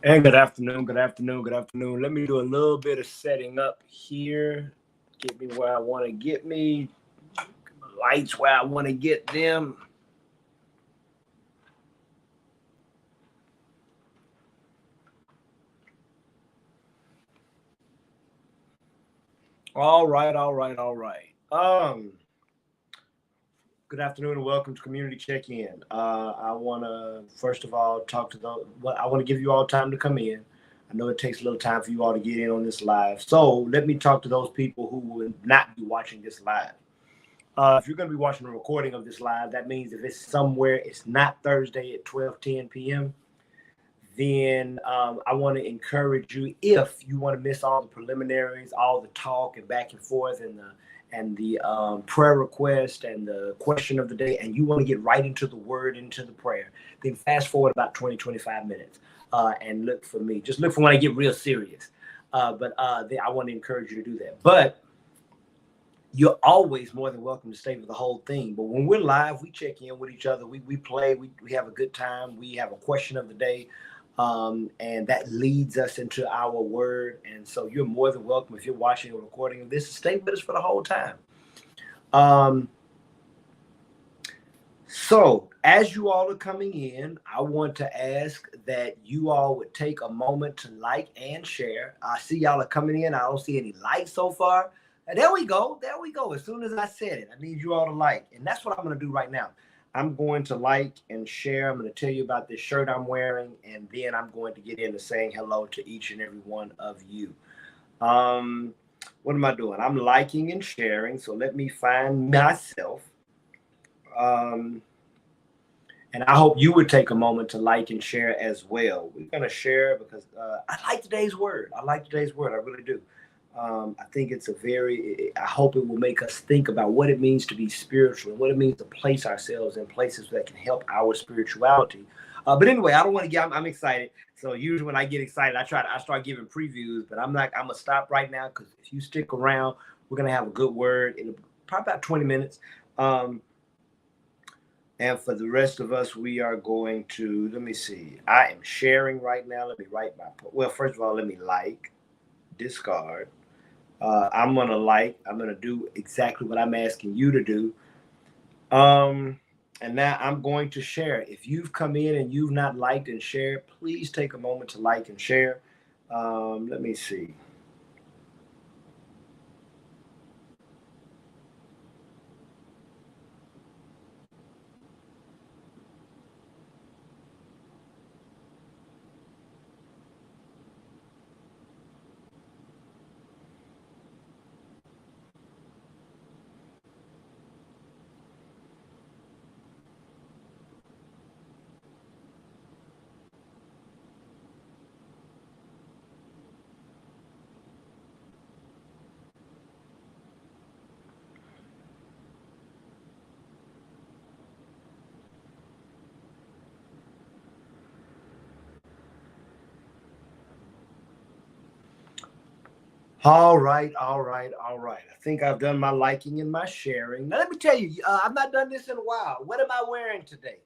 And good afternoon, good afternoon, good afternoon. Let me do a little bit of setting up here. Get me where I want to get me. Lights where I want to get them. All right, all right, all right. Good afternoon and welcome to Community Check-In. I want to first of all talk to those. What I want to give you all time to come in. I know it takes a little time for you all to get in on this live. So let me talk to those people who will not be watching this live. If you're going to be watching a recording of this live, that means if it's somewhere, it's not Thursday at 12:10 p.m., then I want to encourage you, if you want to miss all the preliminaries, all the talk and back and forth and the prayer request and the question of the day, and you want to get right into the word, into the prayer, then fast forward about 20, 25 minutes and look for me. Just look for when I get real serious. But I want to encourage you to do that. But you're always more than welcome to stay for the whole thing. But when we're live, we check in with each other. We play. We have a good time. We have a question of the day. And that leads us into our word. And so you're more than welcome, if you're watching a recording of this, to stay with us for the whole time. Um, so as you all are coming in, I want to ask that you all would take a moment to like and share. I see y'all are coming in. I don't see any likes so far. And there we go. There we go. As soon as I said it, I need you all to like. And that's what I'm going to do right now. I'm going to like and share. I'm going to tell you about this shirt I'm wearing. And then I'm going to get into saying hello to each and every one of you. What am I doing? I'm liking and sharing. So let me find myself. Um, and I hope you would take a moment to like and share as well. We're going to share because I like today's word. I like today's word. I really do. I think it's I hope it will make us think about what it means to be spiritual and what it means to place ourselves in places that can help our spirituality. But anyway, I don't want to get, I'm excited. So usually when I get excited, I start giving previews, but I'm going to stop right now because if you stick around, we're going to have a good word in probably about 20 minutes. And for the rest of us, we are going to, let me see. I am sharing right now. Let me write well, first of all, let me like, discard. I'm going to do exactly what I'm asking you to do. And now I'm going to share. If you've come in and you've not liked and shared, please take a moment to like and share. Let me see. All right, all right, all right. I think I've done my liking and my sharing. Now, let me tell you, I've not done this in a while. What am I wearing today?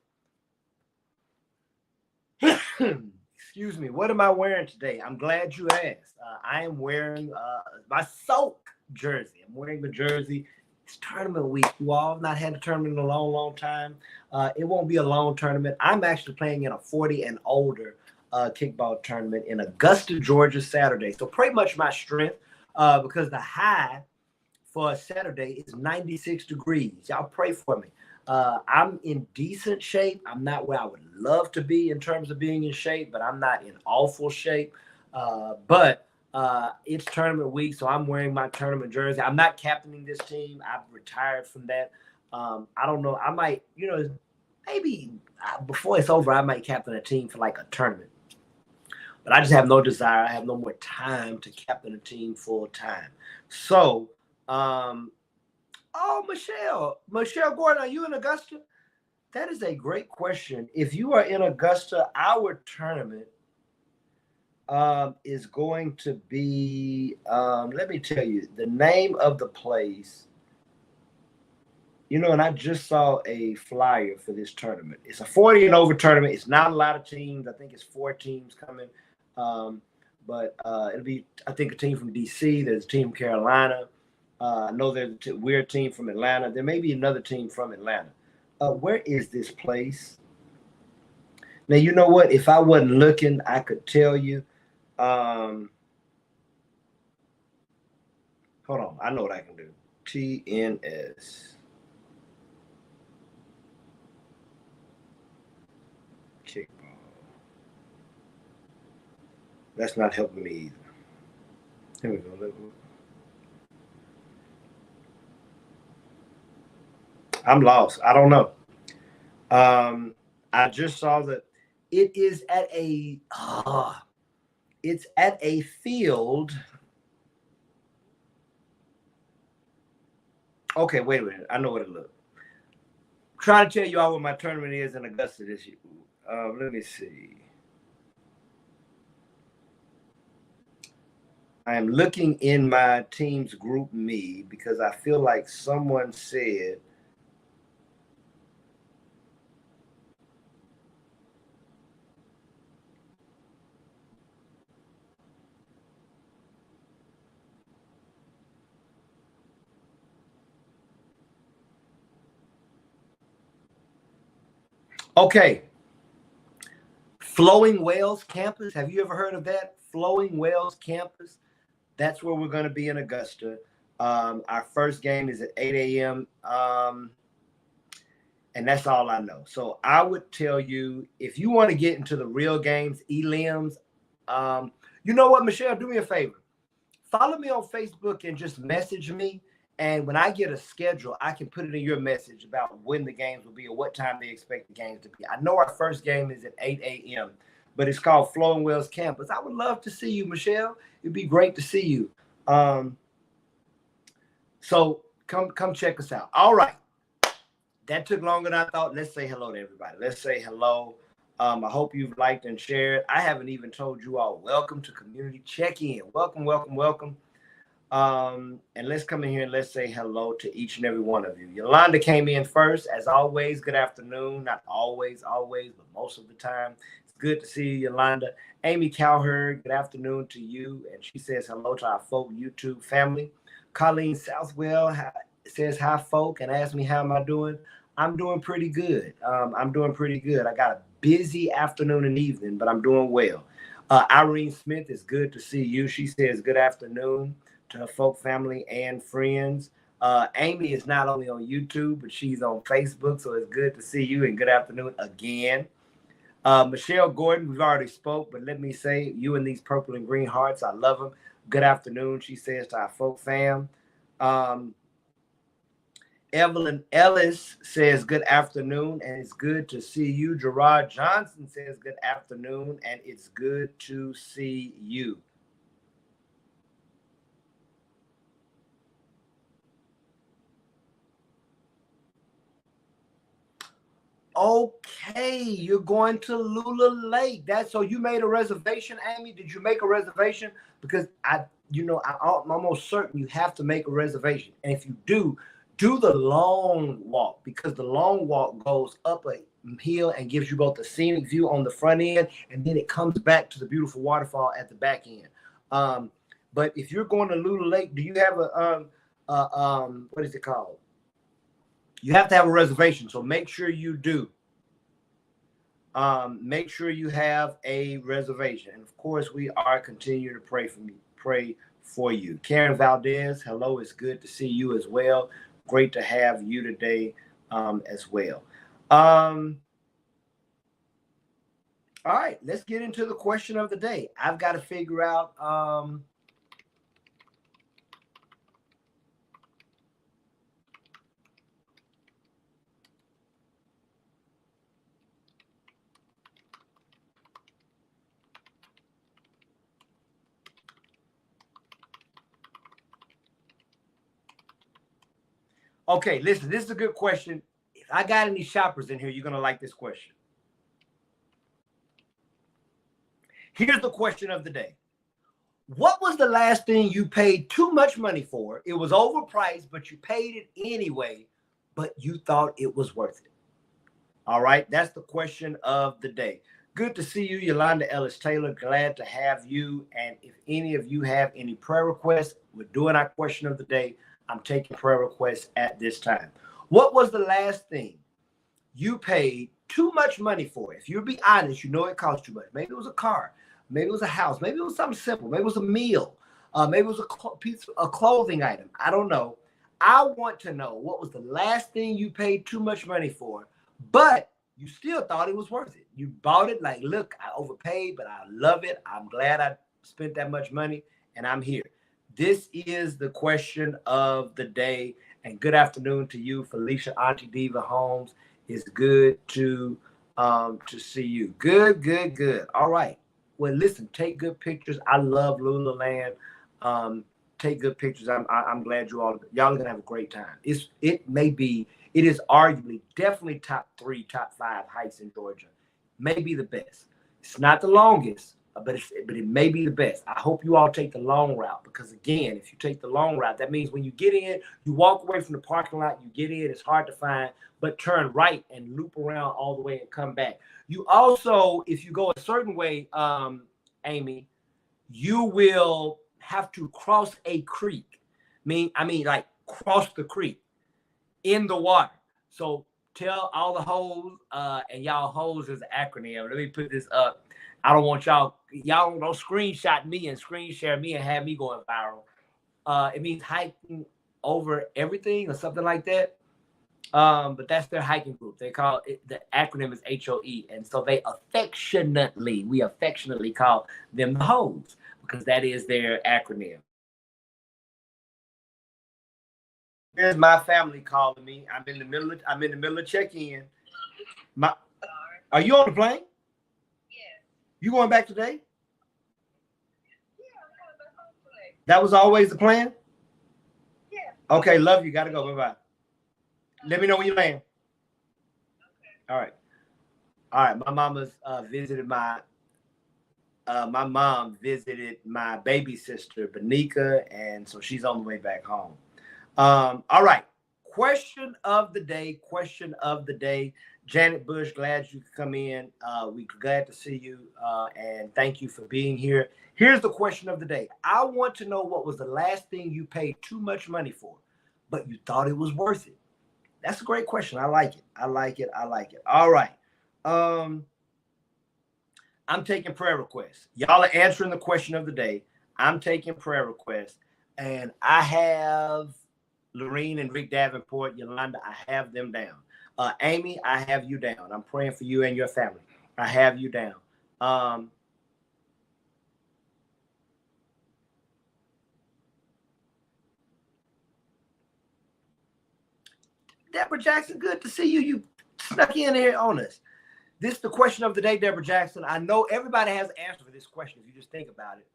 Excuse me. What am I wearing today? I'm glad you asked. I am wearing my soak jersey. I'm wearing the jersey. It's tournament week. You all have not had a tournament in a long, long time. It won't be a long tournament. I'm actually playing in a 40 and older kickball tournament in Augusta, Georgia, Saturday. So pretty much my strength because the high for a Saturday is 96 degrees. Y'all pray for me. I'm in decent shape. I'm not where I would love to be in terms of being in shape, but I'm not in awful shape. But it's tournament week, so I'm wearing my tournament jersey. I'm not captaining this team. I've retired from that. I don't know. I might, maybe before it's over, I might captain a team for like a tournament. But I just have no desire. I have no more time to captain a team full time. So, oh, Michelle Gordon, are you in Augusta? That is a great question. If you are in Augusta, our tournament is going to be, let me tell you, the name of the place. And I just saw a flyer for this tournament. It's a 40 and over tournament. It's not a lot of teams. I think it's 4 teams coming. But it'll be, I think, a team from DC. There's a team from Carolina. I know there's a weird team from Atlanta. There may be another team from Atlanta. Where is this place? Now, you know what? If I wasn't looking, I could tell you. Hold on. I know what I can do. TNS. Kickball. That's not helping me either. Here we go. I'm lost. I don't know. I just saw that it is at a it's at a field. Okay, wait a minute. I know what it looks. Trying to tell you all what my tournament is in Augusta this year. Let me see. I am looking in my team's group me because I feel like someone said okay. Flowing Wells campus. Have you ever heard of that? Flowing Wells campus. That's where we're going to be in Augusta. Our first game is at 8 a.m. And that's all I know. So I would tell you, if you want to get into the real games, elims, you know what, Michelle, do me a favor. Follow me on Facebook and just message me. And when I get a schedule, I can put it in your message about when the games will be or what time they expect the games to be. I know our first game is at 8 a.m., but it's called Flowing Wells Campus. I would love to see you, Michelle. It'd be great to see you. So come check us out. All right. That took longer than I thought. Let's say hello to everybody. Let's say hello. I hope you've liked and shared. I haven't even told you all, welcome to Community Check-In. Welcome, welcome, welcome. And let's come in here and let's say hello to each and every one of you. Yolanda came in first. As always, good afternoon. Not always, but most of the time. It's good to see you, Yolanda. Amy Cowherd, good afternoon to you. And she says hello to our folk YouTube family. Colleen Southwell says hi, folk, and asks me how am I doing. I'm doing pretty good. I got a busy afternoon and evening, but I'm doing well. Irene Smith, is good to see you. She says good afternoon to her folk family and friends. Amy is not only on YouTube, but she's on Facebook, so it's good to see you and good afternoon again. Michelle Gordon, we've already spoke, but let me say, you and these purple and green hearts, I love them. Good afternoon, she says to our folk fam. Evelyn Ellis says good afternoon, and it's good to see you. Gerard Johnson says good afternoon, and it's good to see you. Okay, you're going to Lula Lake. That's so you made a reservation, Amy? Did you make a reservation? Because I'm almost certain you have to make a reservation. And if you do the long walk, because the long walk goes up a hill and gives you both the scenic view on the front end, and then it comes back to the beautiful waterfall at the back end. But if you're going to Lula Lake, do you have what is it called? You have to have a reservation, so make sure you do. Make sure you have a reservation. And of course, we are continuing to pray for you. Karen Valdez, hello, it's good to see you as well. Great to have you today as well. All right, let's get into the question of the day. I've got to figure out okay, listen, this is a good question. If I got any shoppers in here, you're going to like this question. Here's the question of the day. What was the last thing you paid too much money for? It was overpriced, but you paid it anyway, but you thought it was worth it. All right, that's the question of the day. good to see you, Yolanda Ellis Taylor. Glad to have you. And if any of you have any prayer requests, we're doing our question of the day. I'm taking prayer requests at this time. What was the last thing you paid too much money for? If you be honest, you know it cost too much. Maybe it was a car, maybe it was a house, maybe it was something simple, maybe it was a meal, maybe it was a clothing item. I don't know. I want to know what was the last thing you paid too much money for, but you still thought it was worth it. You bought it like, look, I overpaid, but I love it. I'm glad I spent that much money, and I'm here. This is the question of the day. And good afternoon to you, Felicia Auntie Diva Holmes. It's good to see you. Good, good, good. All right. Well, listen, take good pictures. I love Lululand. Take good pictures. I'm glad y'all are gonna have a great time. It is arguably definitely top 3, top 5 hikes in Georgia. Maybe the best. It's not the longest, but it may be the best. I hope you all take the long route, because again, if you take the long route, that means when you get in, you walk away from the parking lot, you get in, it's hard to find, but turn right and loop around all the way and come back. You also, if you go a certain way, Amy, you will have to cross a creek. I mean, like cross the creek in the water. So tell all the hoes, and y'all hoes is an acronym. Let me put this up. I don't want y'all don't screenshot me and screen share me and have me going viral. It means hiking over everything or something like that. But that's their hiking group. They call it, the acronym is HOE. And so we affectionately call them the hoes, because that is their acronym. There's my family calling me. I'm in the middle of check-in. Are you on the plane? Yeah. You going back today? Yeah, I'm going back home today. That was always the plan? Yeah. Okay, love you. Gotta go. Bye-bye. Let me know when you land. Okay. All right. My mama's visited my mom visited my baby sister, Benika, and so she's on the way back home. All right. Question of the day. Janet Bush, glad you could come in. We're glad to see you, and thank you for being here. Here's the question of the day. I want to know what was the last thing you paid too much money for, but you thought it was worth it. That's a great question. I like it. All right. I'm taking prayer requests. Y'all are answering the question of the day. I'm taking prayer requests, and I have Lorene and Rick Davenport, Yolanda, I have them down. Amy, I have you down. I'm praying for you and your family. I have you down. Deborah Jackson, good to see you. You snuck in here on us. This is the question of the day, Deborah Jackson. I know everybody has an answer for this question if you just think about it.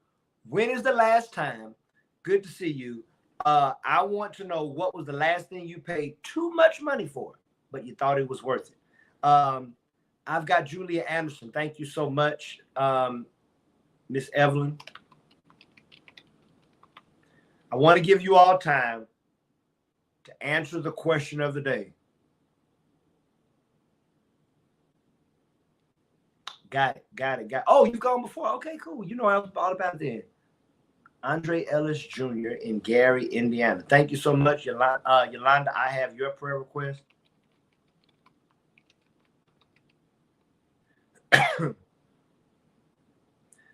When is the last time? Good to see you. I want to know what was the last thing you paid too much money for, but you thought it was worth it. I've got Julia Anderson. Thank you so much, Miss Evelyn. I want to give you all time to answer the question of the day. Got it. Oh, you've gone before. Okay, cool. You know all about that. Andre Ellis Jr. in Gary, Indiana. Thank you so much, Yolanda. I have your prayer request.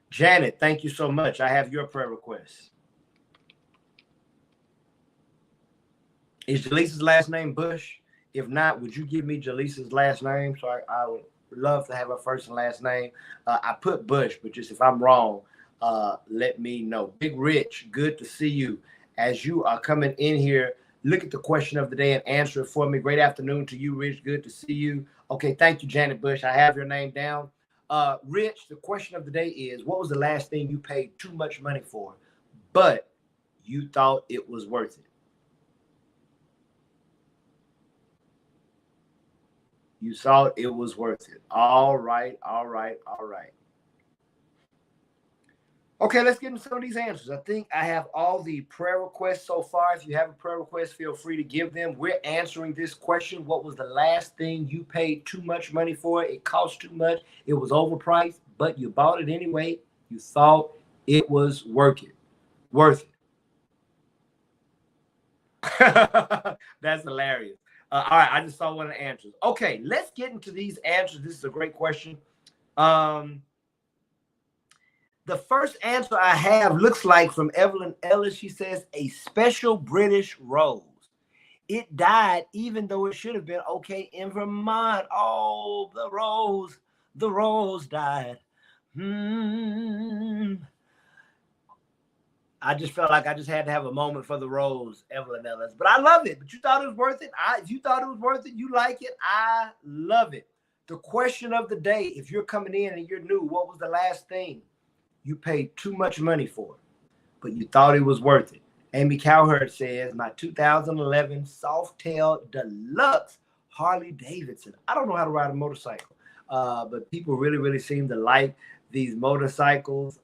Janet, thank you so much. I have your prayer request. Is Jaleesa's last name Bush? If not, would you give me Jaleesa's last name? So I would love to have her first and last name. I put Bush, but just if I'm wrong, let me know. Big Rich, good to see you. As you are coming in here, look at the question of the day and answer it for me. Great afternoon to you, Rich. Good to see you. Okay, thank you, Janet Bush. I have your name down. Rich, the question of the day is, what was the last thing you paid too much money for, but you thought it was worth it? You thought it was worth it. All right. Okay, let's get into some of these answers. I think I have all the prayer requests so far. If you have a prayer request, feel free to give them. We're answering this question. What was the last thing you paid too much money for? It cost too much. It was overpriced, but you bought it anyway. You thought it was worth it. Worth it. That's hilarious. All right, I just saw one of the answers. Okay, let's get into these answers. This is a great question. The first answer I have looks like from Evelyn Ellis. She says, a special British rose. It died even though it should have been okay in Vermont. Oh, the rose died. I just felt like I just had to have a moment for the rose, Evelyn Ellis. But I love it. But you thought it was worth it. If you thought it was worth it, you like it. I love it. The question of the day, if you're coming in and you're new, what was the last thing you paid too much money for, but you thought it was worth it? Amy Cowherd says, my 2011 Softail Deluxe Harley Davidson. I don't know how to ride a motorcycle, but people really, really seem to like these motorcycles.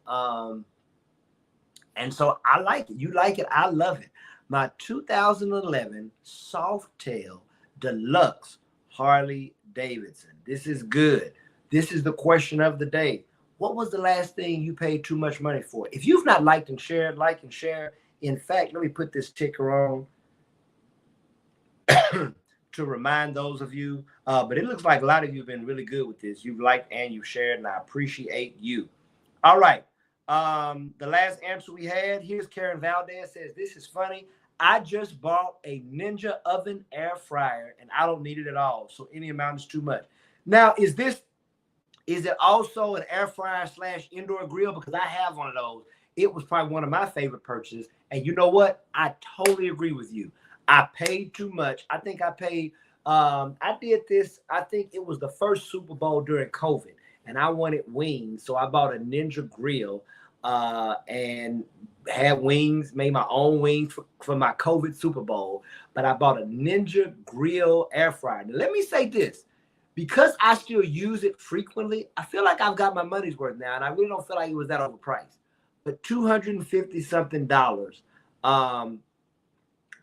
And so I like it. You like it. I love it. My 2011 Softail Deluxe Harley Davidson. This is good. This is the question of the day. What was the last thing you paid too much money for? If you've not liked and shared, like and share. In fact, let me put this ticker on to remind those of you. But it looks like a lot of you have been really good with this. You've liked and you've shared, and I appreciate you. All right. The last answer we had, here's Karen Valdez says, this is funny. I just bought a Ninja oven air fryer, and I don't need it at all. So any amount is too much. Now, is it also an air fryer / indoor grill? Because I have one of those. It was probably one of my favorite purchases. And you know what? I totally agree with you. I paid too much. I think I paid, I did this, I think it was the first Super Bowl during COVID. And I wanted wings. So I bought a Ninja grill and had wings, made my own wings for my COVID Super Bowl. But I bought a Ninja grill air fryer. Now, let me say this. Because I still use it frequently, I feel like I've got my money's worth now, and I really don't feel like it was that overpriced. But $250 something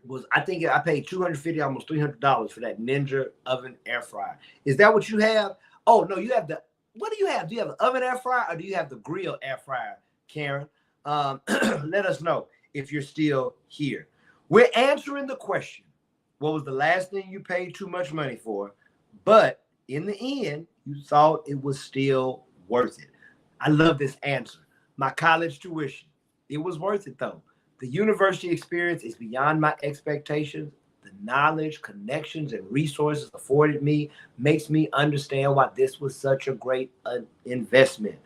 was, I think I paid $250, almost $300 for that Ninja oven air fryer. Is that what you have? Oh no, you have what do you have? Do you have the oven air fryer or do you have the grill air fryer, Karen? Let us know if you're still here. We're answering the question, what was the last thing you paid too much money for, but in the end, you thought it was still worth it? I love this answer. My college tuition. It was worth it, though. The university experience is beyond my expectations. The knowledge, connections, and resources afforded me makes me understand why this was such a great investment.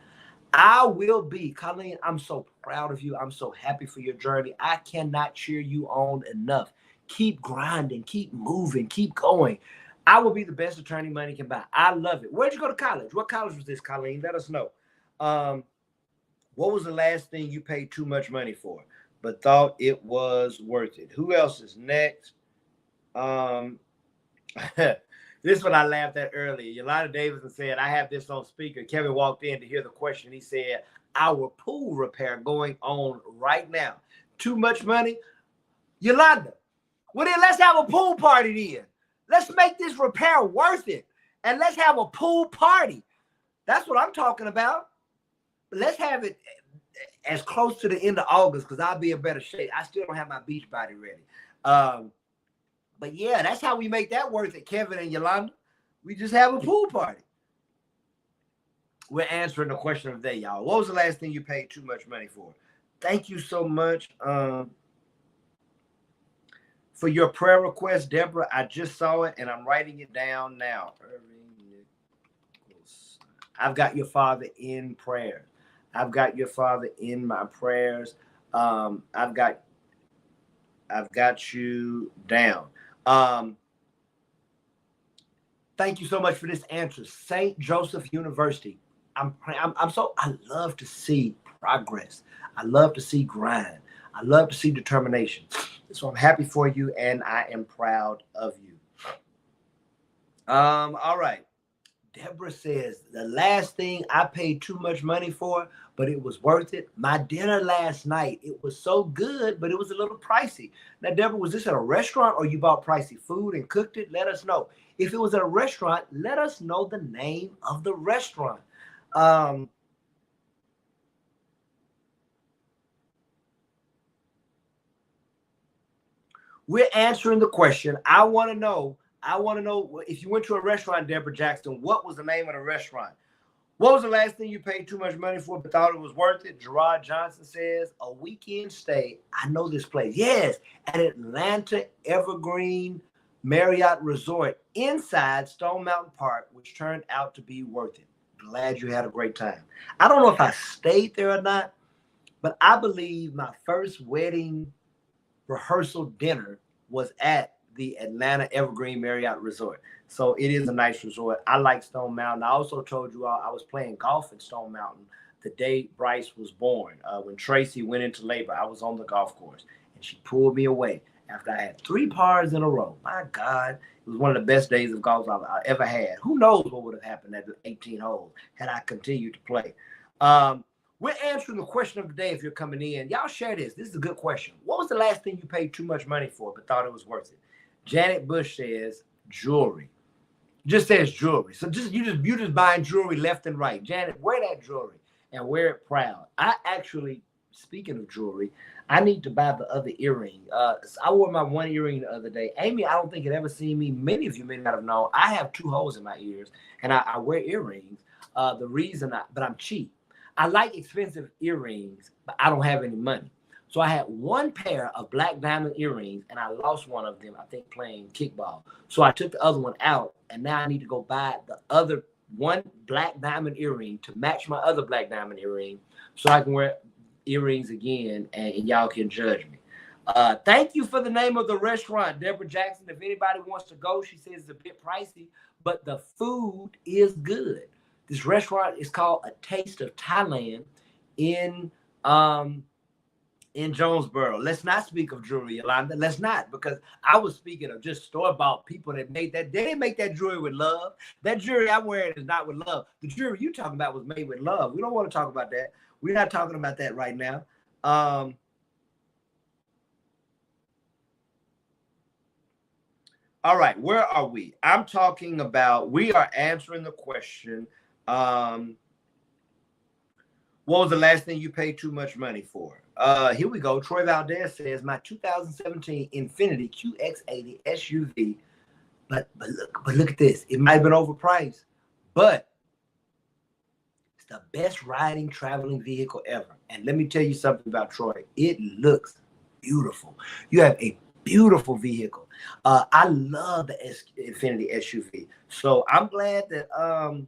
I will be, Colleen, I'm so proud of you. I'm so happy for your journey. I cannot cheer you on enough. Keep grinding, keep moving, keep going. I will be the best attorney money can buy. I love it. Where'd you go to college? What college was this, Colleen? Let us know. What was the last thing you paid too much money for, but thought it was worth it? Who else is next? This one I laughed at earlier. Yolanda Davidson said, I have this on speaker. Kevin walked in to hear the question. He said, our pool repair going on right now. Too much money? Yolanda, well then let's have a pool party then. Let's make this repair worth it. And let's have a pool party. That's what I'm talking about. But let's have it as close to the end of August because I'll be in better shape. I still don't have my beach body ready. But yeah, that's how we make that worth it, Kevin and Yolanda. We just have a pool party. We're answering the question of the day, y'all. What was the last thing you paid too much money for? Thank you so much for your prayer request, Deborah. I just saw it and I'm writing it down now. I've got your father in prayer. I've got your father in my prayers. I've got you down. Thank you so much for this answer. St. Joseph University. I love to see progress. I love to see grind. I love to see determination. So I'm happy for you and I am proud of you. All right. Deborah says, the last thing I paid too much money for, but it was worth it. My dinner last night, it was so good, but it was a little pricey. Now, Deborah, was this at a restaurant or you bought pricey food and cooked it? Let us know. If it was at a restaurant, let us know the name of the restaurant. We're answering the question. I want to know if you went to a restaurant, Deborah Jackson, what was the name of the restaurant? What was the last thing you paid too much money for but thought it was worth it? Gerard Johnson says, a weekend stay. I know this place. Yes, at Atlanta Evergreen Marriott Resort inside Stone Mountain Park, which turned out to be worth it. Glad you had a great time. I don't know if I stayed there or not, but I believe my first wedding rehearsal dinner was at the Atlanta Evergreen Marriott Resort. So it is a nice resort. I like Stone Mountain. I also told you all I was playing golf in Stone Mountain the day Bryce was born. When Tracy went into labor, I was on the golf course and she pulled me away after I had 3 pars in a row. My God, it was one of the best days of golf I ever had. Who knows what would have happened at the 18 holes had I continued to play. We're answering the question of the day if you're coming in. Y'all share this. This is a good question. What was the last thing you paid too much money for but thought it was worth it? Janet Bush says jewelry. Just says jewelry. So you just buying jewelry left and right. Janet, wear that jewelry and wear it proud. I actually, speaking of jewelry, I need to buy the other earring. I wore my one earring the other day. Amy, I don't think had ever seen me. Many of you may not have known. I have 2 holes in my ears and I wear earrings. But I'm cheap. I like expensive earrings, but I don't have any money. So I had 1 pair of black diamond earrings and I lost one of them, I think, playing kickball. So I took the other one out and now I need to go buy the other 1 black diamond earring to match my other black diamond earring so I can wear earrings again and y'all can judge me. Thank you for the name of the restaurant, Deborah Jackson. If anybody wants to go, she says it's a bit pricey, but the food is good. This restaurant is called A Taste of Thailand in Jonesboro. Let's not speak of jewelry, Yolanda. Let's not, because I was speaking of just store-bought people that made that. They didn't make that jewelry with love. That jewelry I'm wearing is not with love. The jewelry you talking about was made with love. We don't want to talk about that. We're not talking about that right now. All right, where are we? I'm talking about, we are answering the question. What was the last thing you paid too much money for? Here we go. Troy Valdez says, my 2017 Infiniti QX80 SUV. But look at this. It might have been overpriced, but it's the best riding, traveling vehicle ever. And let me tell you something about Troy. It looks beautiful. You have a beautiful vehicle. I love the Infiniti SUV. So I'm glad that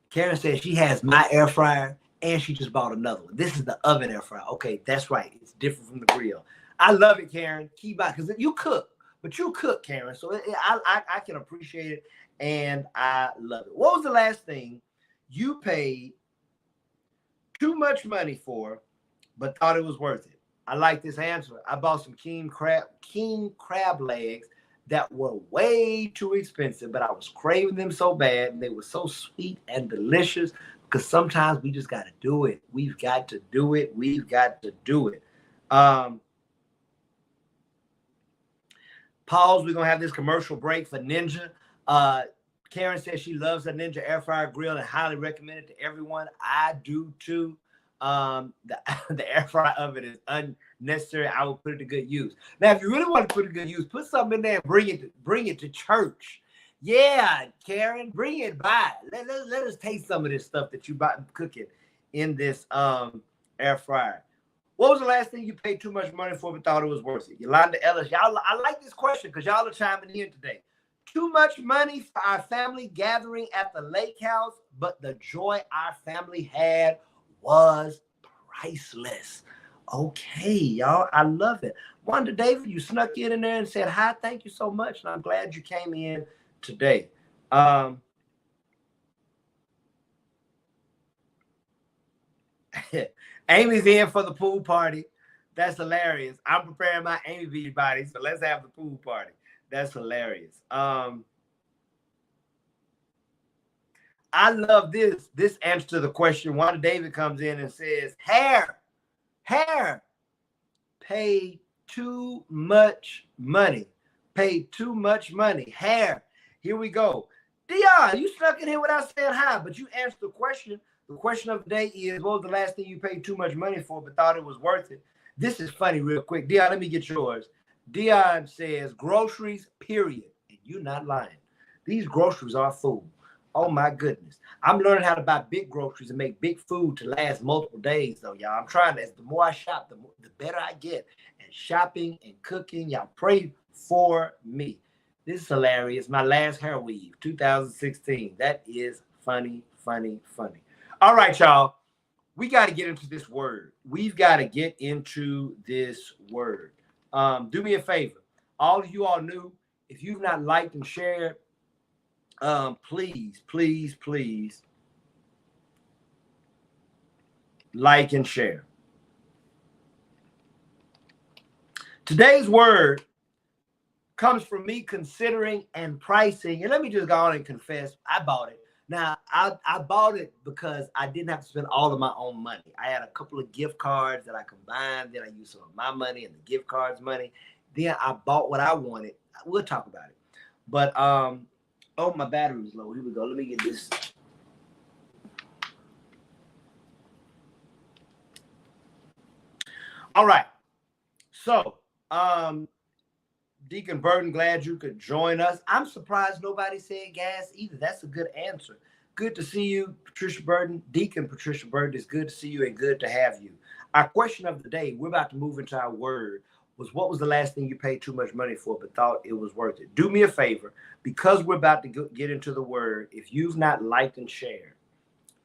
Karen says she has my air fryer and she just bought another one. This is the oven air fryer. Okay, that's right. It's different from the grill. I love it, Karen. Keep on, because you cook, but you cook, Karen. So I can appreciate it and I love it. What was the last thing you paid too much money for but thought it was worth it? I like this answer. I bought some king crab legs that were way too expensive, but I was craving them so bad. And they were so sweet and delicious because sometimes we just got to do it. We've got to do it. We've got to do it. Pause. We're going to have this commercial break for Ninja. Karen says she loves the Ninja air fryer grill and highly recommend it to everyone. I do too. The air fryer oven is unnecessary. I will put it to good use. Now, if you really want to put it to good use, put something in there and bring it to church. Yeah, Karen, bring it by. Let us taste some of this stuff that you bought cooking in this air fryer. What was the last thing you paid too much money for but thought it was worth it? Yolanda Ellis, y'all, I like this question because y'all are chiming in today. Too much money for our family gathering at the lake house, but the joy our family had was priceless. Okay, y'all, I love it. Wanda David, you snuck in there and said hi. Thank you so much, and I'm glad you came in today. Amy's in for the pool party. That's hilarious. I'm preparing my Amy Beach body, so let's have the pool party. That's hilarious. I love this. This answer to the question. Wanda David comes in and says, hair, pay too much money. Pay too much money. Hair. Here we go. Dion, you snuck in here without saying hi, but you answered the question. The question of the day is, what was the last thing you paid too much money for but thought it was worth it? This is funny real quick. Dion, let me get yours. Dion says groceries, period. And you're not lying. These groceries are food. Oh, my goodness. I'm learning how to buy big groceries and make big food to last multiple days, though, y'all. I'm trying to. The more I shop, the better I get at shopping and cooking. Y'all pray for me. This is hilarious. My last hair weave, 2016. That is funny. All right, y'all. We got to get into this word. We've got to get into this word. Do me a favor. All of you all new, if you've not liked and shared, please like and share. Today's word comes from me considering and pricing. And let me just go on and confess, I bought it. Now, I bought it because I didn't have to spend all of my own money. I had a couple of gift cards that I combined. Then I used some of my money and the gift cards money. Then I bought what I wanted. We'll talk about it. But, oh, my battery is low. Here we go. Let me get this. All right. So, Deacon Burton, glad you could join us. I'm surprised nobody said gas either. That's a good answer. Good to see you, Patricia Burton. Deacon Patricia Burton, it's good to see you and good to have you. Our question of the day, we're about to move into our word, was what was the last thing you paid too much money for but thought it was worth it? Do me a favor, because we're about to get into the word, if you've not liked and shared,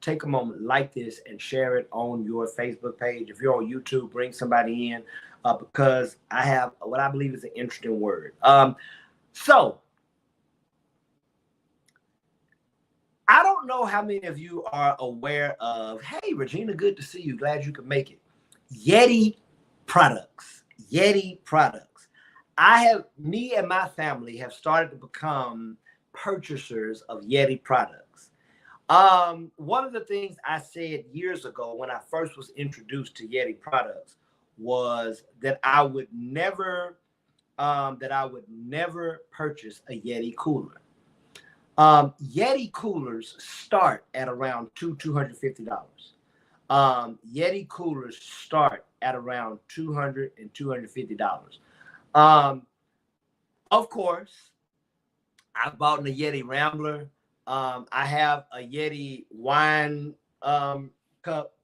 take a moment, like this, and share it on your Facebook page. If you're on YouTube, bring somebody in because I have what I believe is an interesting word. So, I don't know how many of you are aware of, hey, Regina, good to see you. Glad you could make it. Yeti products. Yeti products. Me and my family have started to become purchasers of Yeti products. One of the things I said years ago when I first was introduced to Yeti products was that I would never purchase a Yeti cooler. Yeti coolers start at around $250. Yeti coolers start at around $200 and $250. Of course, I bought a Yeti Rambler. I have a Yeti wine cup.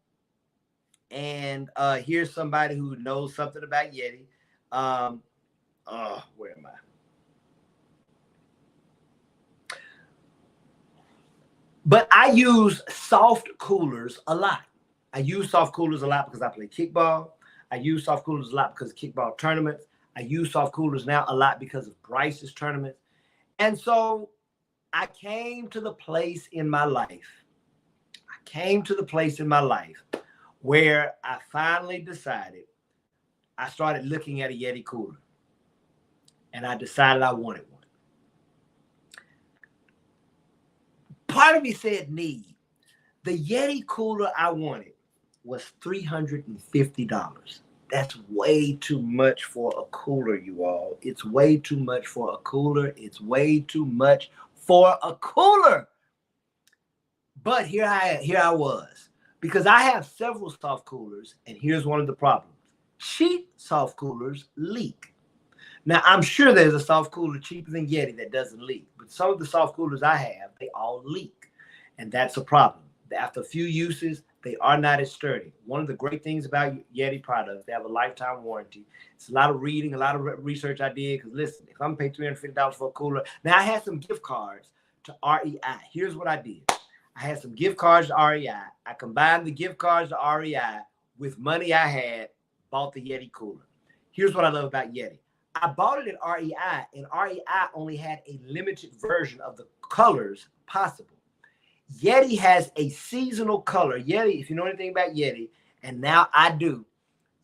And here's somebody who knows something about Yeti. Where am I? But I use soft coolers a lot. I use soft coolers a lot because I play kickball. I use soft coolers a lot because of kickball tournaments. I use soft coolers now a lot because of Bryce's tournaments. And so I came to the place in my life. Where I finally decided, I started looking at a Yeti cooler. And I decided I wanted one. Part of me said need. The Yeti cooler I wanted was $350. That's way too much for a cooler, you all. It's way too much for a cooler. It's way too much for a cooler. But here I was. Because I have several soft coolers, and here's one of the problems. Cheap soft coolers leak. Now, I'm sure there's a soft cooler cheaper than Yeti that doesn't leak, but some of the soft coolers I have, they all leak, and that's a problem. After a few uses, they are not as sturdy. One of the great things about Yeti products, they have a lifetime warranty. It's a lot of reading, a lot of research I did, because listen, if I'm paying $350 for a cooler, now I had some gift cards to REI. Here's what I did. I had some gift cards to REI. I combined the gift cards to REI with money I had, bought the Yeti cooler. Here's what I love about Yeti. I bought it at REI, and REI only had a limited version of the colors possible. Yeti has a seasonal color. Yeti, if you know anything about Yeti, and now I do,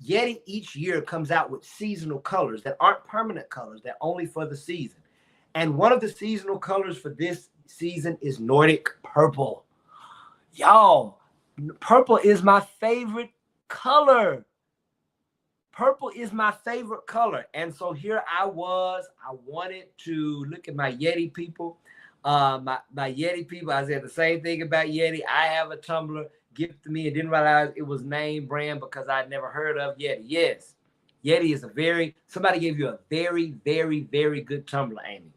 Yeti each year comes out with seasonal colors that aren't permanent colors. They're only for the season. And one of the seasonal colors for this season is Nordic purple. Y'all, purple is my favorite color. Purple is my favorite color. And so here I wanted to look at my Yeti people. My Yeti people, I said the same thing about Yeti. I have a tumbler gifted to me and didn't realize it was name brand because I'd never heard of Yeti. Yes, Yeti is somebody gave you a very, very, very good tumbler, Amy.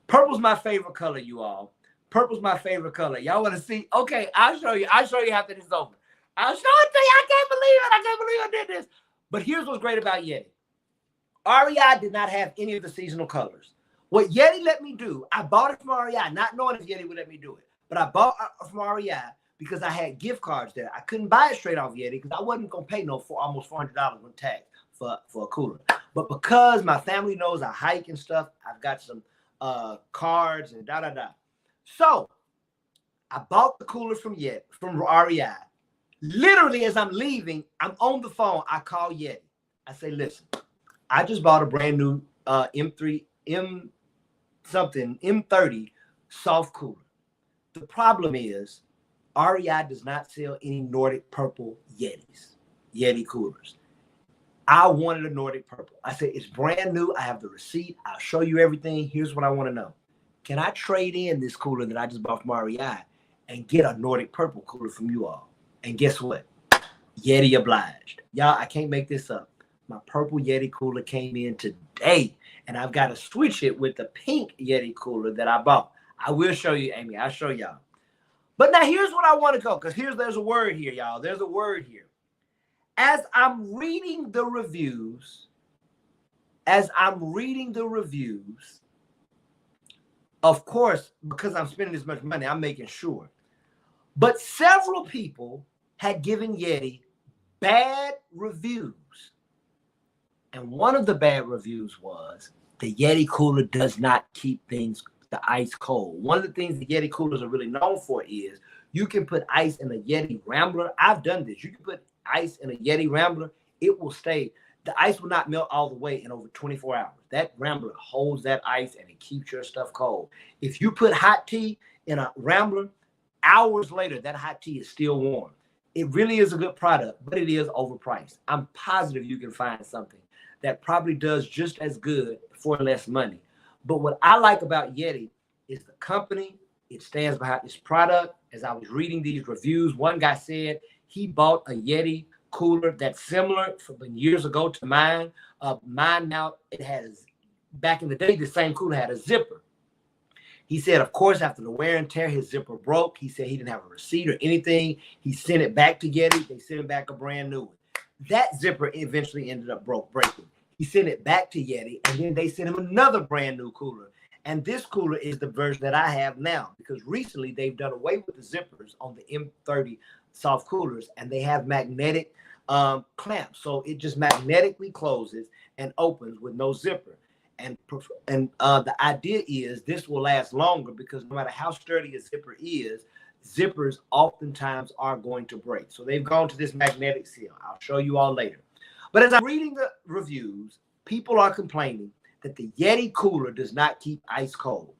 Purple's my favorite color, you all. Purple's my favorite color. Y'all want to see? Okay, I'll show you. I'll show you after this is over. I'll show it to you. I can't believe it. I can't believe I did this. But here's what's great about Yeti. REI did not have any of the seasonal colors. What Yeti let me do, I bought it from REI, not knowing if Yeti would let me do it. But I bought it from REI because I had gift cards there. I couldn't buy it straight off Yeti because I wasn't going to pay almost $400 with tax for a cooler. But because my family knows I hike and stuff, I've got some cards and da-da-da. So I bought the cooler from REI. Literally, as I'm leaving, I'm on the phone. I call Yeti. I say, listen, I just bought a brand new M30 soft cooler. The problem is REI does not sell any Nordic purple Yeti coolers. I wanted a Nordic purple. I said, it's brand new. I have the receipt. I'll show you everything. Here's what I want to know. Can I trade in this cooler that I just bought from REI and get a Nordic purple cooler from you all? And guess what? Yeti obliged. Y'all, I can't make this up. My purple Yeti cooler came in today, and I've got to switch it with the pink Yeti cooler that I bought. I will show you, Amy. I'll show y'all. But now here's what I want to go, because there's a word here, y'all. There's a word here. As I'm reading the reviews, of course, because I'm spending this much money, I'm making sure. But several people had given Yeti bad reviews. And one of the bad reviews was the Yeti cooler does not keep the ice cold. One of the things the Yeti coolers are really known for is you can put ice in a Yeti Rambler. I've done this. You can put ice in a Yeti Rambler. It will stay. The ice will not melt all the way in over 24 hours. That Rambler holds that ice and it keeps your stuff cold. If you put hot tea in a Rambler, hours later, that hot tea is still warm. It really is a good product, but it is overpriced. I'm positive you can find something that probably does just as good for less money. But what I like about Yeti is the company. It stands behind this product. As I was reading these reviews, one guy said he bought a Yeti cooler that's similar from years ago to mine. Mine now, it has, back in the day, the same cooler had a zipper. He said, of course, after the wear and tear, his zipper broke. He said he didn't have a receipt or anything. He sent it back to Yeti. They sent him back a brand new one. That zipper eventually ended up breaking. He sent it back to Yeti, and then they sent him another brand new cooler. And this cooler is the version that I have now, because recently they've done away with the zippers on the M30 soft coolers, and they have magnetic clamps. So it just magnetically closes and opens with no zipper. And the idea is this will last longer, because no matter how sturdy a zipper is, zippers oftentimes are going to break. So they've gone to this magnetic seal. I'll show you all later. But as I'm reading the reviews, people are complaining that the Yeti cooler does not keep ice cold.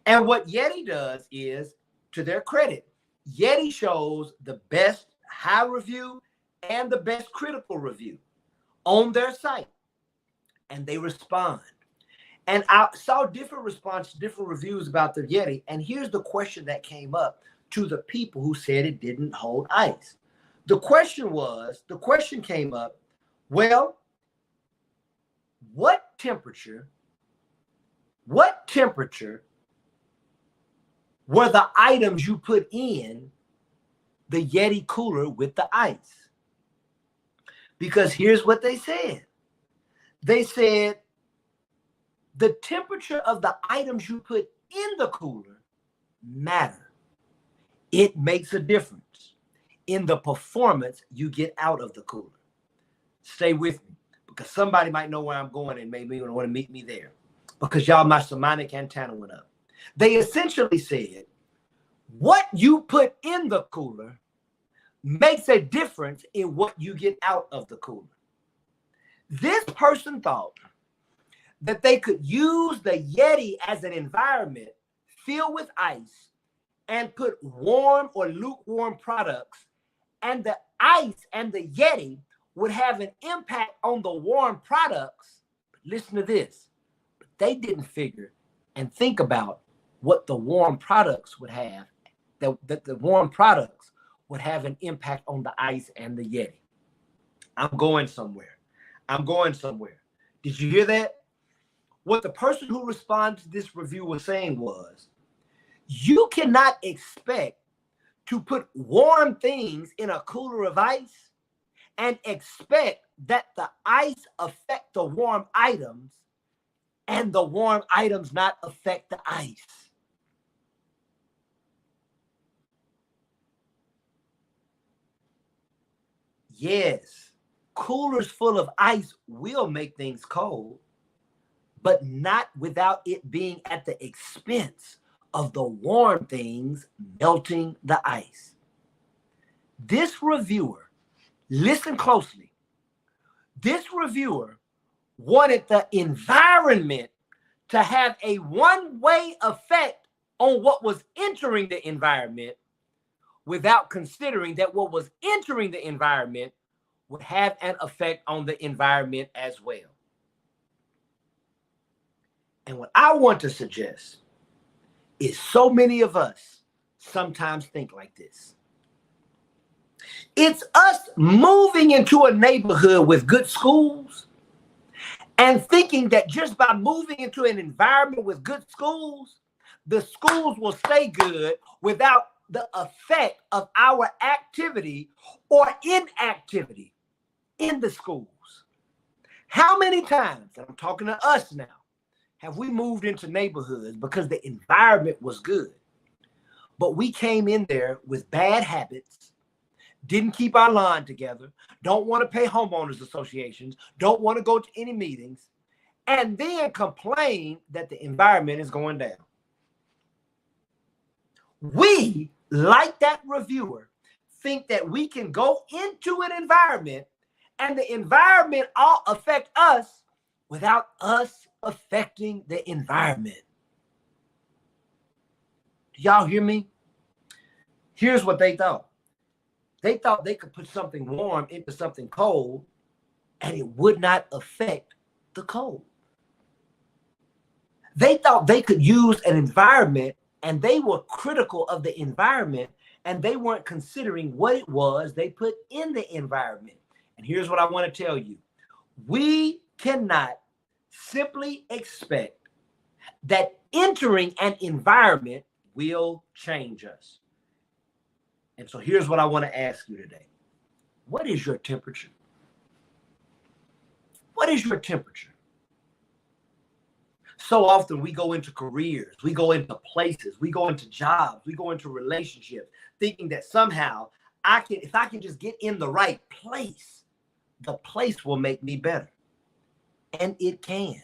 And what Yeti does is, to their credit, Yeti shows the best high review and the best critical review on their site. And they respond. And I saw different responses, different reviews about the Yeti. And here's the question that came up to the people who said it didn't hold ice. The question came up, well, what temperature were the items you put in the Yeti cooler with the ice? Because here's what they said. They said the temperature of the items you put in the cooler matter. It makes a difference in the performance you get out of the cooler. Stay with me, because somebody might know where I'm going and maybe want to meet me there, because y'all, my semantic antenna went up. They essentially said what you put in the cooler makes a difference in what you get out of the cooler. This person thought that they could use the Yeti as an environment filled with ice and put warm or lukewarm products, and the ice and the Yeti would have an impact on the warm products. Listen to this. But they didn't figure and think about what the warm products would have, that the warm products would have an impact on the ice and the Yeti. I'm going somewhere. I'm going somewhere. Did you hear that? What the person who responded to this review was saying was, you cannot expect to put warm things in a cooler of ice and expect that the ice affect the warm items and the warm items not affect the ice. Yes, coolers full of ice will make things cold, but not without it being at the expense of the warm things melting the ice. This reviewer, listen closely, this reviewer wanted the environment to have a one-way effect on what was entering the environment without considering that what was entering the environment would have an effect on the environment as well. And what I want to suggest is so many of us sometimes think like this. It's us moving into a neighborhood with good schools and thinking that just by moving into an environment with good schools, the schools will stay good without the effect of our activity or inactivity in the schools. How many times, and I'm talking to us now, have we moved into neighborhoods because the environment was good, but we came in there with bad habits, didn't keep our line together, don't want to pay homeowners associations, don't want to go to any meetings, and then complain that the environment is going down? We, like that reviewer, think that we can go into an environment and the environment all affect us without us affecting the environment. Do y'all hear me? Here's what they thought. They thought they could put something warm into something cold and it would not affect the cold. They thought they could use an environment, and they were critical of the environment, and they weren't considering what it was they put in the environment. And here's what I want to tell you. We cannot simply expect that entering an environment will change us. And so here's what I want to ask you today. What is your temperature? What is your temperature? So often we go into careers, we go into places, we go into jobs, we go into relationships, thinking that somehow if I can just get in the right place, the place will make me better. And it can.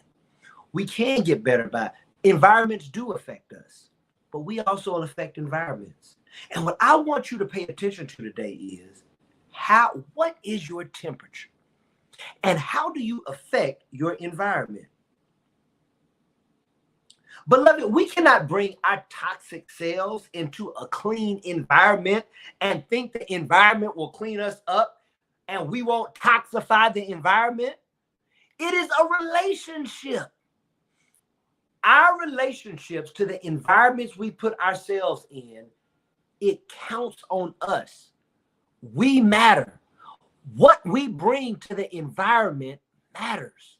We can get better by environments do affect us, but we also affect environments. And what I want you to pay attention to today is what is your temperature? And how do you affect your environment? Beloved, we cannot bring our toxic selves into a clean environment and think the environment will clean us up and we won't toxify the environment. It is a relationship. Our relationships to the environments we put ourselves in, it counts on us. We matter. What we bring to the environment matters.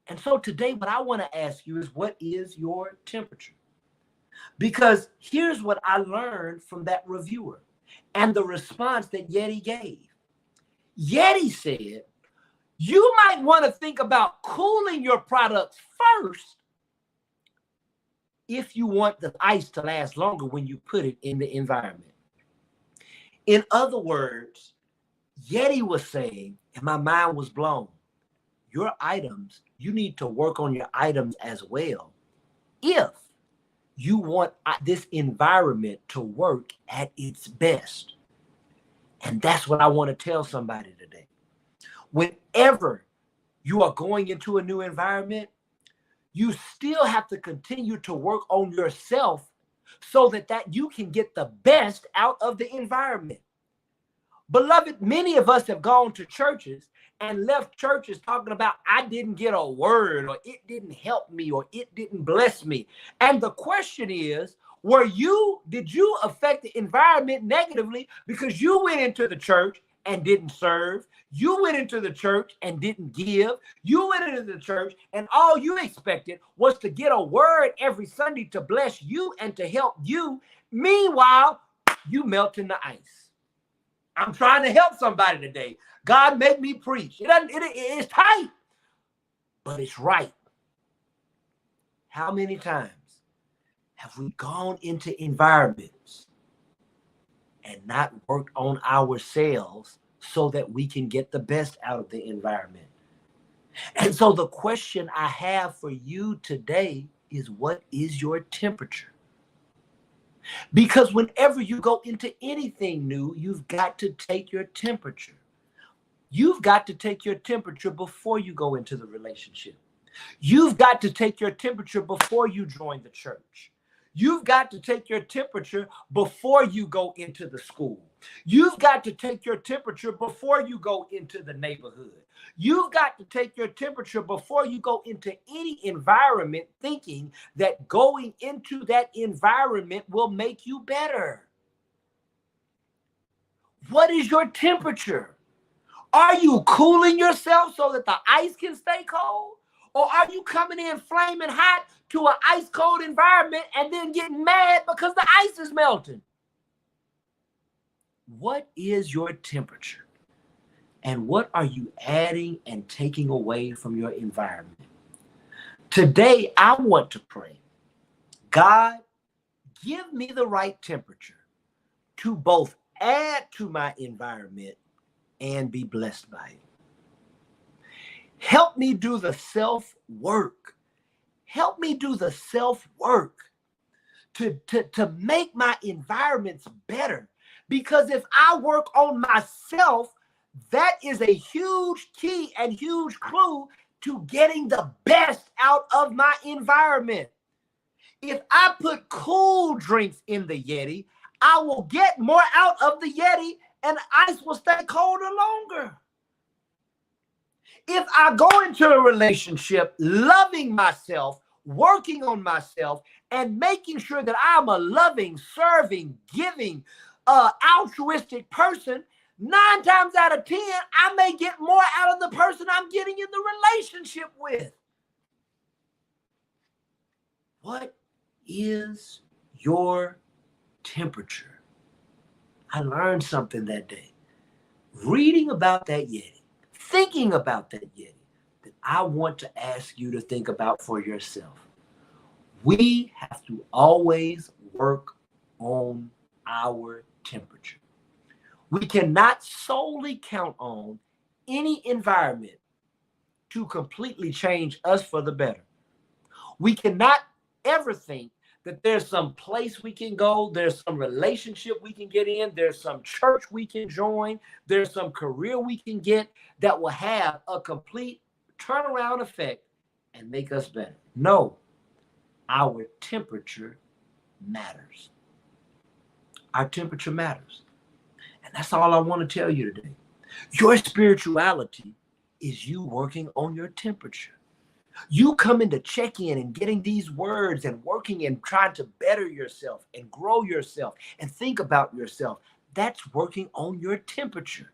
And so today, what I want to ask you is, what is your temperature? Because here's what I learned from that reviewer and the response that Yeti gave. Yeti said, you might want to think about cooling your products first if you want the ice to last longer when you put it in the environment. In other words, Yeti was saying, and my mind was blown, your items, you need to work on your items as well if you want this environment to work at its best. And that's what I want to tell somebody today. Whenever you are going into a new environment, you still have to continue to work on yourself so that you can get the best out of the environment. Beloved, many of us have gone to churches and left churches talking about, I didn't get a word, or it didn't help me, or it didn't bless me. And the question is, did you affect the environment negatively because you went into the church and didn't serve? You went into the church and didn't give. You went into the church and all you expected was to get a word every Sunday to bless you and to help you. Meanwhile, you melt in the ice. I'm trying to help somebody today. God made me preach. It's tight, but it's right. How many times have we gone into environments and not worked on ourselves so that we can get the best out of the environment? And so the question I have for you today is, what is your temperature? Because whenever you go into anything new, you've got to take your temperature. You've got to take your temperature before you go into the relationship. You've got to take your temperature before you join the church. You've got to take your temperature before you go into the school. You've got to take your temperature before you go into the neighborhood. You've got to take your temperature before you go into any environment thinking that going into that environment will make you better. What is your temperature? Are you cooling yourself so that the ice can stay cold? Or are you coming in flaming hot to an ice cold environment and then getting mad because the ice is melting? What is your temperature? And what are you adding and taking away from your environment? Today, I want to pray, God, give me the right temperature to both add to my environment and be blessed by it. Help me do the self-work. Help me do the self-work to make my environments better. Because if I work on myself, that is a huge key and huge clue to getting the best out of my environment. If I put cool drinks in the Yeti, I will get more out of the Yeti and ice will stay colder longer. If I go into a relationship loving myself, working on myself, and making sure that I'm a loving, serving, giving, altruistic person, 9 times out of 10, I may get more out of the person I'm getting in the relationship with. What is your temperature? I learned something that day. Reading about that Yeti, thinking about that Yeti, that I want to ask you to think about for yourself. We have to always work on our temperature. We cannot solely count on any environment to completely change us for the better. We cannot ever think that there's some place we can go, there's some relationship we can get in, there's some church we can join, there's some career we can get that will have a complete turnaround effect and make us better. No, our temperature matters. Our temperature matters. And that's all I want to tell you today. Your spirituality is you working on your temperature. You coming to check in and getting these words and working and trying to better yourself and grow yourself and think about yourself. That's working on your temperature.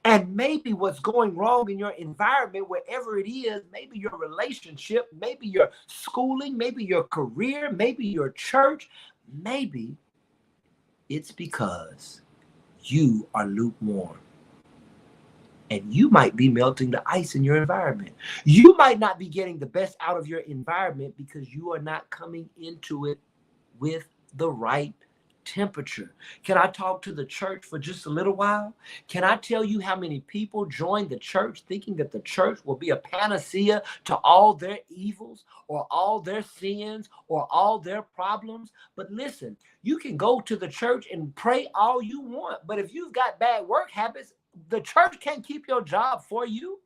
And maybe what's going wrong in your environment, wherever it is, maybe your relationship, maybe your schooling, maybe your career, maybe your church, maybe it's because you are lukewarm. And you might be melting the ice in your environment. You might not be getting the best out of your environment because you are not coming into it with the right temperature. Can I talk to the church for just a little while? Can I tell you how many people join the church thinking that the church will be a panacea to all their evils or all their sins or all their problems? But listen, you can go to the church and pray all you want, but if you've got bad work habits, the church can't keep your job for you.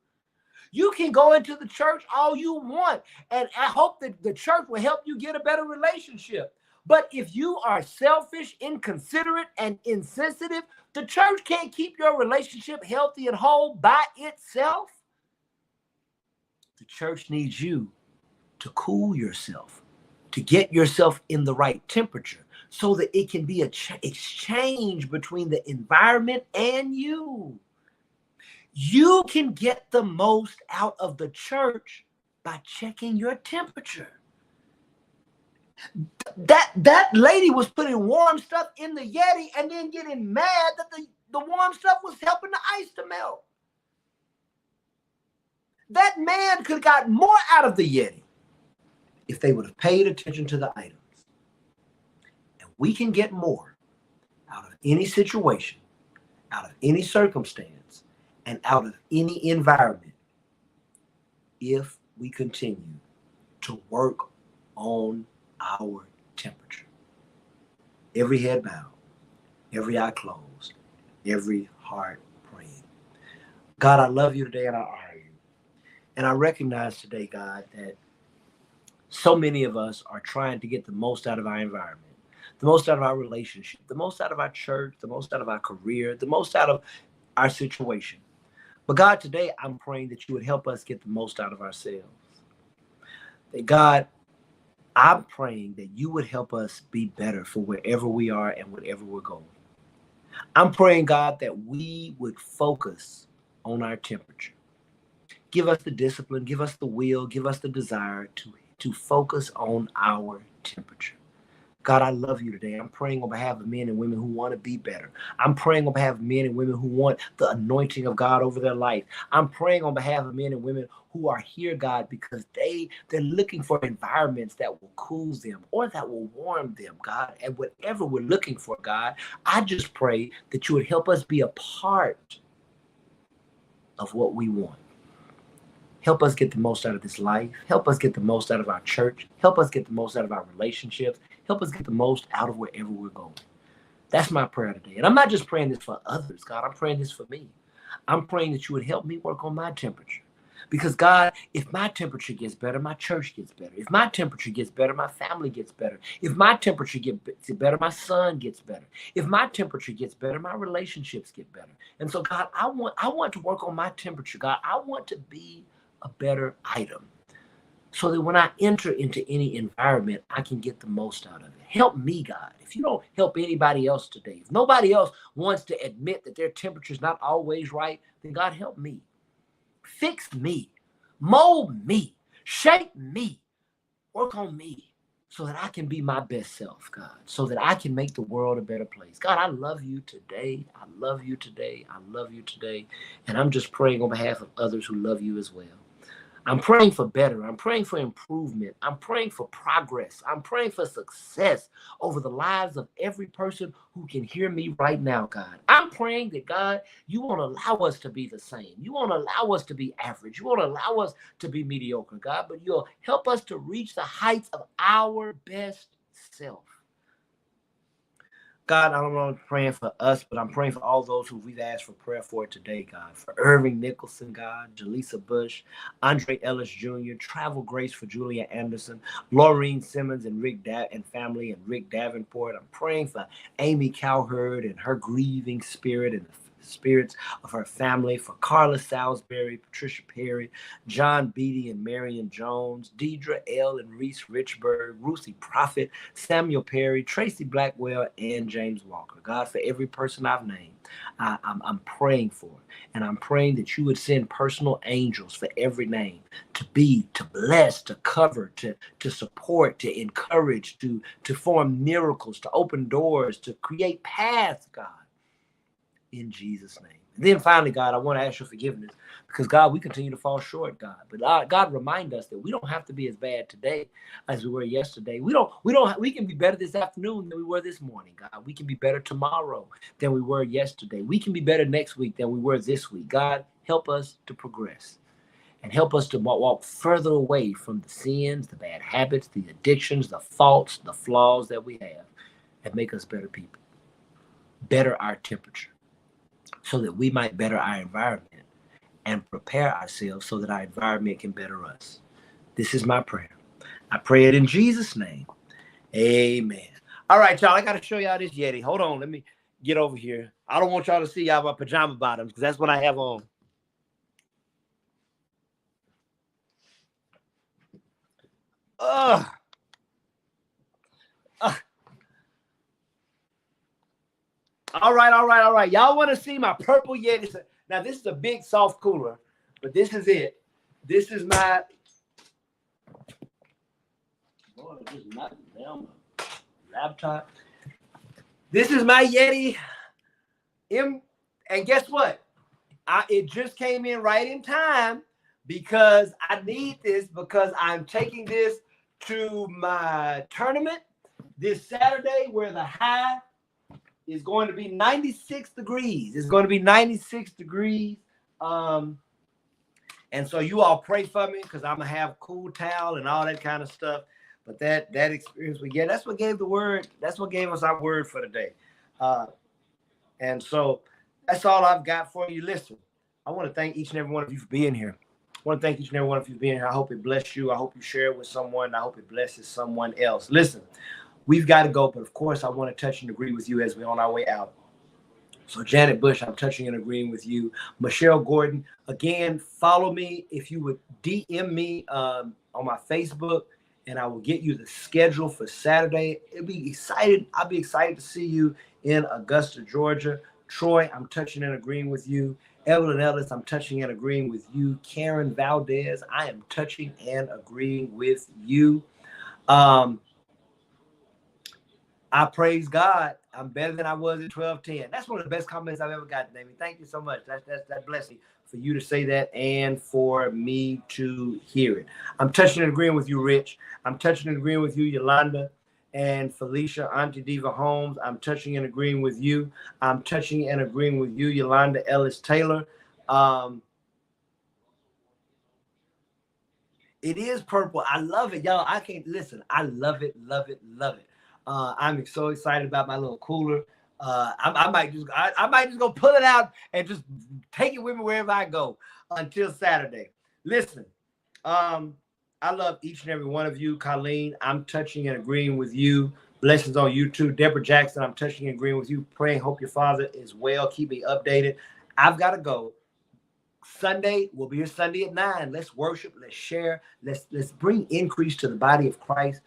You can go into the church all you want, and I hope that the church will help you get a better relationship. But if you are selfish, inconsiderate, and insensitive, the church can't keep your relationship healthy and whole by itself. The church needs you to cool yourself, to get yourself in the right temperature so that it can be an exchange between the environment and you. You can get the most out of the church by checking your temperature. That lady was putting warm stuff in the Yeti and then getting mad that the warm stuff was helping the ice to melt. That man could have got more out of the Yeti if they would have paid attention to the items. And we can get more out of any situation, out of any circumstance, and out of any environment if we continue to work on our temperature. Every head bowed, every eye closed, every heart praying. God, I love you today and I honor you. And I recognize today, God, that so many of us are trying to get the most out of our environment, the most out of our relationship, the most out of our church, the most out of our career, the most out of our situation. But God, today I'm praying that you would help us get the most out of ourselves. That God, I'm praying that you would help us be better for wherever we are and whatever we're going. I'm praying, God, that we would focus on our temperature. Give us the discipline, give us the will, give us the desire to focus on our temperature. God, I love you today. I'm praying on behalf of men and women who want to be better. I'm praying on behalf of men and women who want the anointing of God over their life. I'm praying on behalf of men and women who are here, God, because they're looking for environments that will cool them or that will warm them, God. And whatever we're looking for, God, I just pray that you would help us be a part of what we want. Help us get the most out of this life. Help us get the most out of our church. Help us get the most out of our relationships. Help us get the most out of wherever we're going. That's my prayer today. And I'm not just praying this for others, God. I'm praying this for me. I'm praying that you would help me work on my temperature. Because, God, if my temperature gets better, my church gets better. If my temperature gets better, my family gets better. If my temperature gets better, my son gets better. If my temperature gets better, my relationships get better. And so, God, I want to work on my temperature. God, I want to be a better item, so that when I enter into any environment, I can get the most out of it. Help me, God. If you don't help anybody else today, if nobody else wants to admit that their temperature is not always right, then God, help me. Fix me. Mold me. Shape me. Work on me so that I can be my best self, God, so that I can make the world a better place. God, I love you today. I love you today. I love you today. And I'm just praying on behalf of others who love you as well. I'm praying for better. I'm praying for improvement. I'm praying for progress. I'm praying for success over the lives of every person who can hear me right now, God. I'm praying that, God, you won't allow us to be the same. You won't allow us to be average. You won't allow us to be mediocre, God, but you'll help us to reach the heights of our best self. God, I don't know if I'm praying for us, but I'm praying for all those who we've asked for prayer for today, God. For Irving Nicholson, God, Jaleesa Bush, Andre Ellis Jr., Travel Grace for Julia Anderson, Laureen Simmons and and family and Rick Davenport. I'm praying for Amy Cowherd and her grieving spirit and the spirits of her family, for Carla Salisbury, Patricia Perry, John Beatty and Marion Jones, Deidre L. and Reese Richburg, Ruthie Prophet, Samuel Perry, Tracy Blackwell, and James Walker. God, for every person I've named, I'm praying for. And I'm praying that you would send personal angels for every name to bless, to cover, to support, to encourage, to form miracles, to open doors, to create paths, God. In Jesus' name. And then finally, God, I want to ask your forgiveness because, God, we continue to fall short, God. But God, remind us that we don't have to be as bad today as we were yesterday. We can be better this afternoon than we were this morning, God. We can be better tomorrow than we were yesterday. We can be better next week than we were this week. God, help us to progress and help us to walk further away from the sins, the bad habits, the addictions, the faults, the flaws that we have, and make us better people. Better our temperature, so that we might better our environment and prepare ourselves so that our environment can better us. This is my prayer. I pray it in Jesus' name. Amen. All right, y'all. I got to show y'all this Yeti. Hold on. Let me get over here. I don't want y'all to see y'all my pajama bottoms because that's what I have on. Ugh. All right. Y'all want to see my purple Yeti? Now, this is a big soft cooler, but this is it. This is my... Boy, I just knocked down my laptop. This is my Yeti. And guess what? It just came in right in time because I need this because I'm taking this to my tournament this Saturday where the high is going to be 96 degrees. It's going to be 96 degrees. And so you all pray for me because I'm going to have cool towel and all that kind of stuff. But that experience we get, that's what gave the word. That's what gave us our word for the day. And so that's all I've got for you. Listen, I want to thank each and every one of you for being here. I want to thank each and every one of you for being here. I hope it bless you. I hope you share it with someone. I hope it blesses someone else. Listen, we've got to go, but of course, I want to touch and agree with you as we're on our way out. So Janet Bush, I'm touching and agreeing with you. Michelle Gordon, again, follow me. If you would DM me on my Facebook, and I will get you the schedule for Saturday. I'll be excited to see you in Augusta, Georgia. Troy, I'm touching and agreeing with you. Evelyn Ellis, I'm touching and agreeing with you. Karen Valdez, I am touching and agreeing with you. I praise God. I'm better than I was at 12:10. That's one of the best comments I've ever gotten, Amy. Thank you so much. That blessing for you to say that and for me to hear it. I'm touching and agreeing with you, Rich. I'm touching and agreeing with you, Yolanda and Felicia, Auntie Diva Holmes. I'm touching and agreeing with you. I'm touching and agreeing with you, Yolanda Ellis Taylor. It is purple. I love it, y'all. I can't listen. I love it. I'm so excited about my little cooler. I might just go pull it out and just take it with me wherever I go until Saturday. Listen, I love each and every one of you. Colleen, I'm touching and agreeing with you. Blessings on you too. Deborah Jackson, I'm touching and agreeing with you. Praying, hope your father is well. Keep me updated. I've got to go. Sunday, we'll be here Sunday at 9. Let's worship. Let's share. Let's bring increase to the body of Christ.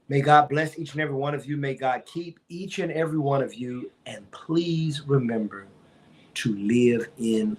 May God bless each and every one of you. May God keep each and every one of you. And please remember to live in